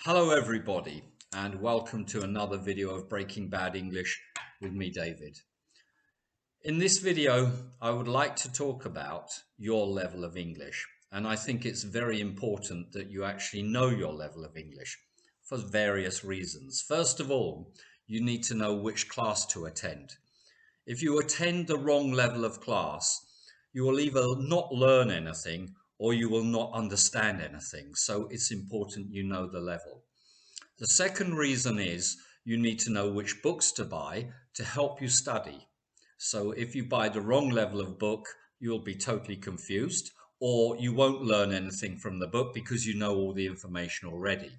Hello everybody and welcome to another video of Breaking Bad English with me, David. In this video I would like to talk about your level of English, and I think it's very important that you actually know your level of English for various reasons. First of all, you need to know which class to attend. If you attend the wrong level of class, you will either not learn anything or you will not understand anything. So it's important you know the level. The second reason is you need to know which books to buy to help you study. So if you buy the wrong level of book, you'll be totally confused, or you won't learn anything from the book because you know all the information already.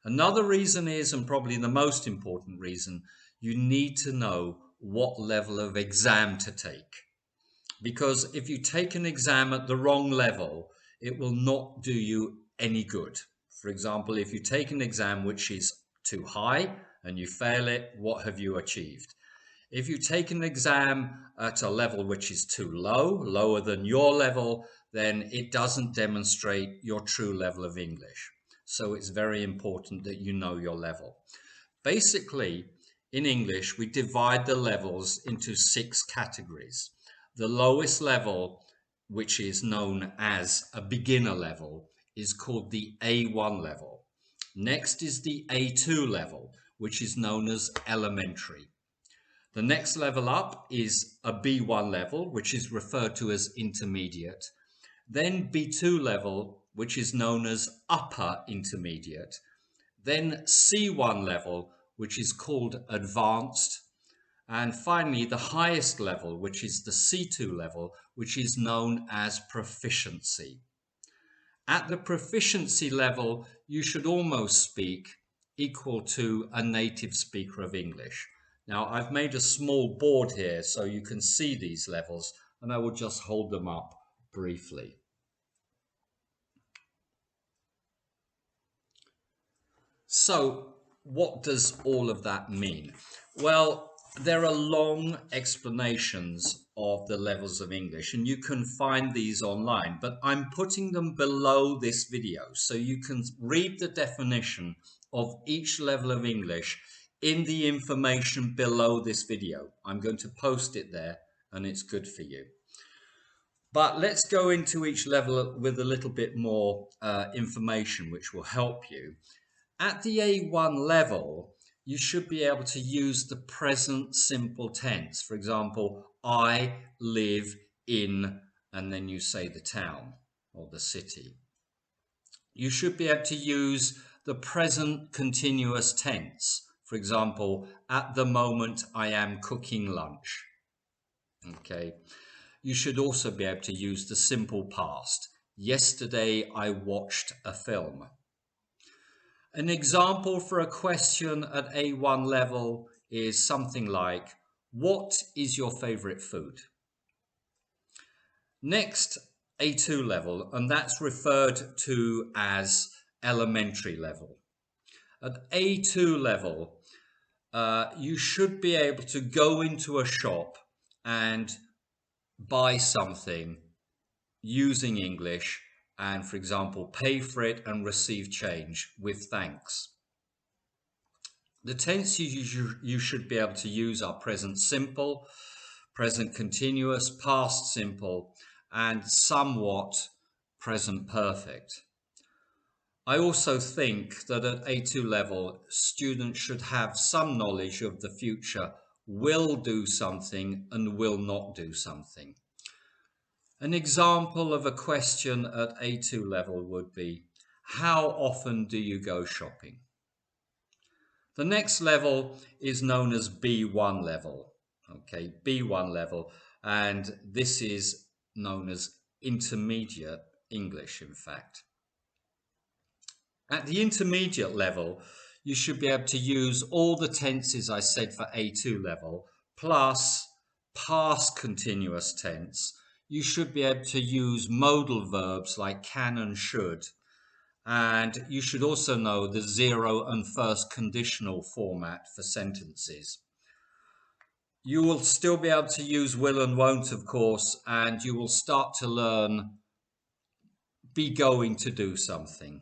Another reason is, and probably the most important reason, you need to know what level of exam to take. Because if you take an exam at the wrong level, it will not do you any good. For example, if you take an exam which is too high and you fail it, what have you achieved? If you take an exam at a level which is too low, lower than your level, then it doesn't demonstrate your true level of English. So it's very important that you know your level. Basically, in English, we divide the levels into 6 categories. The lowest level, which is known as a beginner level, is called the A1 level. Next is the A2 level, which is known as elementary. The next level up is a B1 level, which is referred to as intermediate. Then B2 level, which is known as upper intermediate. Then C1 level, which is called advanced. And finally, the highest level, which is the C2 level, which is known as proficiency. At the proficiency level, you should almost speak equal to a native speaker of English. Now, I've made a small board here so you can see these levels, and I will just hold them up briefly. So, what does all of that mean? Well, there are long explanations of the levels of English, and you can find these online, but I'm putting them below this video so you can read the definition of each level of English in the information below this video. I'm going to post it there, and it's good for you. But let's go into each level with a little bit more information, which will help you. At the A1 level, you should be able to use the present simple tense. For example, I live in, and then you say the town or the city. You should be able to use the present continuous tense. For example, at the moment I am cooking lunch. Okay. You should also be able to use the simple past. Yesterday I watched a film. An example for a question at A1 level is something like, what is your favorite food? Next, A2 level, and that's referred to as elementary level. At A2 level, you should be able to go into a shop and buy something using English and, for example, pay for it and receive change with thanks. The tenses you should be able to use are present simple, present continuous, past simple, and somewhat present perfect. I also think that at A2 level, students should have some knowledge of the future, will do something and will not do something. An example of a question at A2 level would be, how often do you go shopping? The next level is known as B1 level. Okay, B1 level, and this is known as intermediate English, in fact. At the intermediate level, you should be able to use all the tenses I said for A2 level, plus past continuous tense. You should be able to use modal verbs like can and should. And you should also know the zero and first conditional format for sentences. You will still be able to use will and won't, of course, and you will start to learn be going to do something.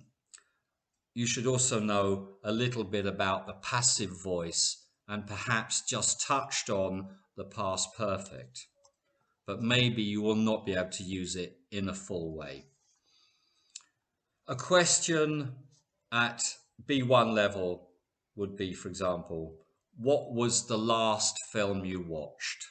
you should also know a little bit about the passive voice and perhaps just touched on the past perfect, but maybe you will not be able to use it in a full way. A question at B1 level would be, for example, what was the last film you watched?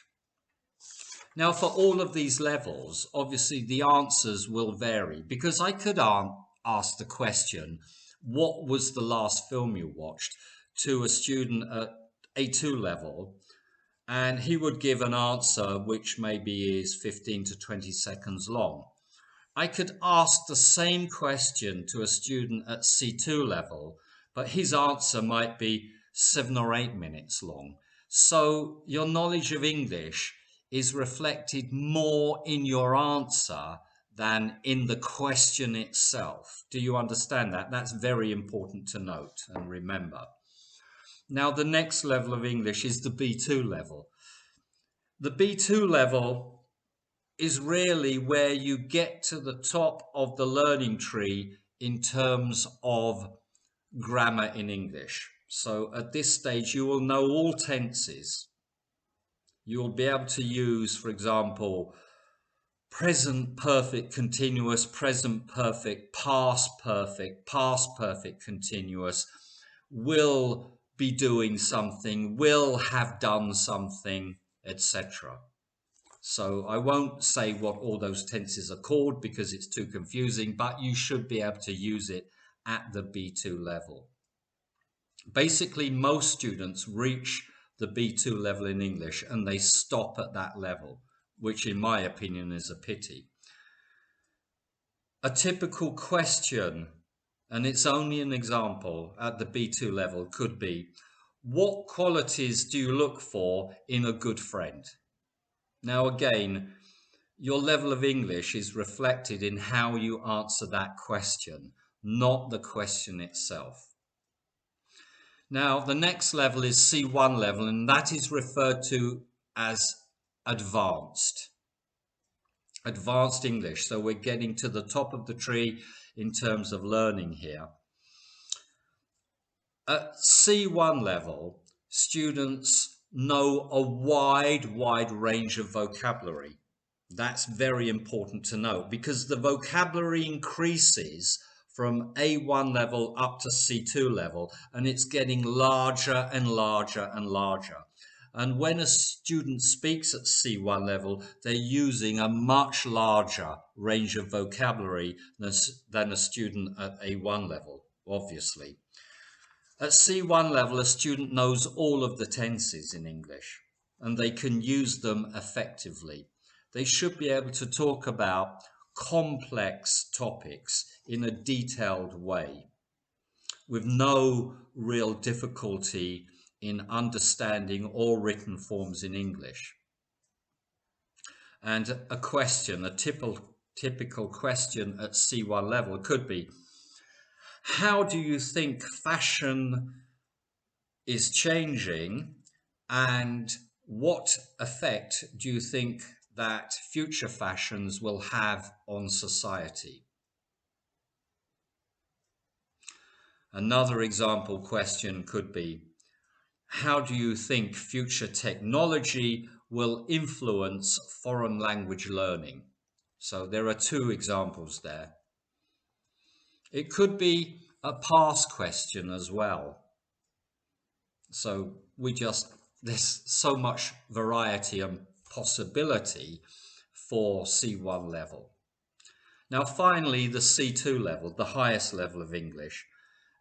Now, for all of these levels, obviously the answers will vary, because I could ask the question, what was the last film you watched, to a student at A2 level, and he would give an answer which maybe is 15 to 20 seconds long. I could ask the same question to a student at C2 level, but his answer might be 7 or 8 minutes long. So your knowledge of English is reflected more in your answer than in the question itself. Do you understand that? That's very important to note and remember. Now, the next level of English is the B2 level. The B2 level is really where you get to the top of the learning tree in terms of grammar in English. So at this stage, you will know all tenses. You'll be able to use, for example, present perfect continuous, present perfect, past perfect continuous, will be doing something, will have done something, etc. So I won't say what all those tenses are called because it's too confusing, but you should be able to use it at the B2 level. Basically, most students reach the B2 level in English and they stop at that level, which in my opinion is a pity. A typical question, and it's only an example at the B2 level, could be, what qualities do you look for in a good friend? Now again, your level of English is reflected in how you answer that question, not the question itself. Now, the next level is C1 level, and that is referred to as advanced. Advanced English. So we're getting to the top of the tree in terms of learning here. At C1 level, students know a wide range of vocabulary. That's very important to note because the vocabulary increases from A1 level up to C2 level, and it's getting larger and larger and larger. And when a student speaks at C1 level, they're using a much larger range of vocabulary than a student at A1 level, obviously. At C1 level, a student knows all of the tenses in English and they can use them effectively. They should be able to talk about complex topics in a detailed way with no real difficulty in understanding all written forms in English. And a question, a typical question at C1 level could be, how do you think fashion is changing, and what effect do you think that future fashions will have on society? Another example question could be, how do you think future technology will influence foreign language learning? So there are two examples there. It could be a past question as well. So there's so much variety and possibility for C1 level. Now finally, the C2 level, the highest level of English.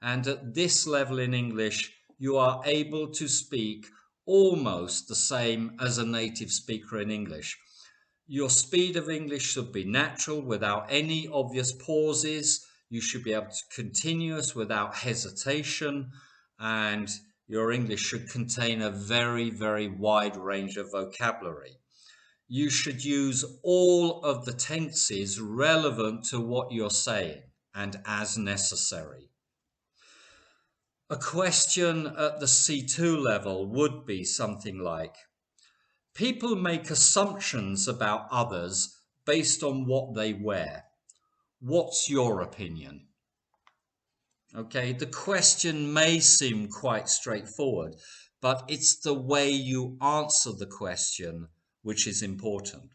And at this level in English, you are able to speak almost the same as a native speaker in English. Your speed of English should be natural without any obvious pauses. You should be able to continuous without hesitation, and your English should contain a very wide range of vocabulary. You should use all of the tenses relevant to what you're saying and as necessary. A question at the C2 level would be something like, people make assumptions about others based on what they wear. What's your opinion? Okay, the question may seem quite straightforward, but it's the way you answer the question which is important.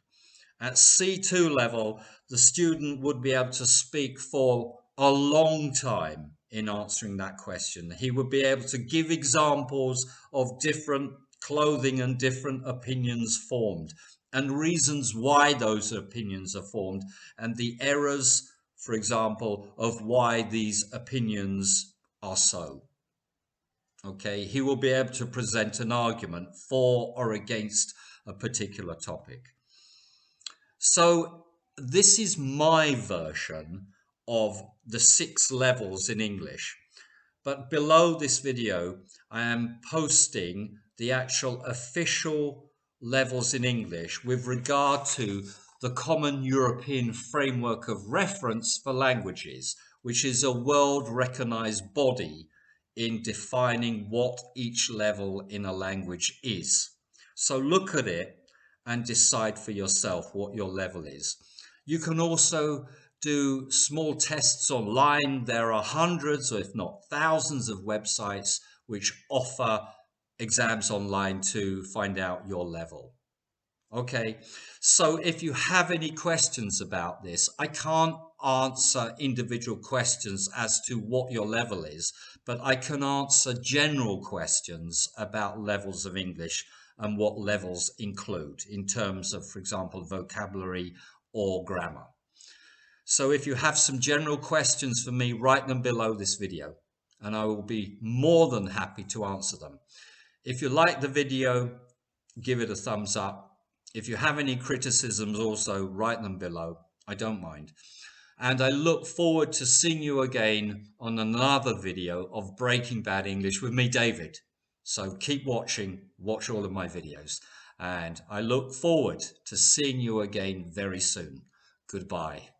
At C2 level, the student would be able to speak for a long time in answering that question. He would be able to give examples of different clothing and different opinions formed, and reasons why those opinions are formed, and the errors, for example, of why these opinions are so. Okay, he will be able to present an argument for or against a particular topic. So this is my version of the 6 levels in English. But below this video, I am posting the actual official levels in English with regard to the Common European Framework of Reference for Languages, which is a world recognized body in defining what each level in a language is. So look at it and decide for yourself what your level is. You can also do small tests online. There are hundreds, or if not thousands, of websites which offer exams online to find out your level. Okay, so if you have any questions about this, I can't answer individual questions as to what your level is, but I can answer general questions about levels of English and what levels include in terms of, for example, vocabulary or grammar. So if you have some general questions for me, write them below this video and I will be more than happy to answer them. If you like the video, give it a thumbs up. If you have any criticisms, also write them below. I don't mind. And I look forward to seeing you again on another video of Breaking Bad English with me, David. So keep watching, watch all of my videos. And I look forward to seeing you again very soon. Goodbye.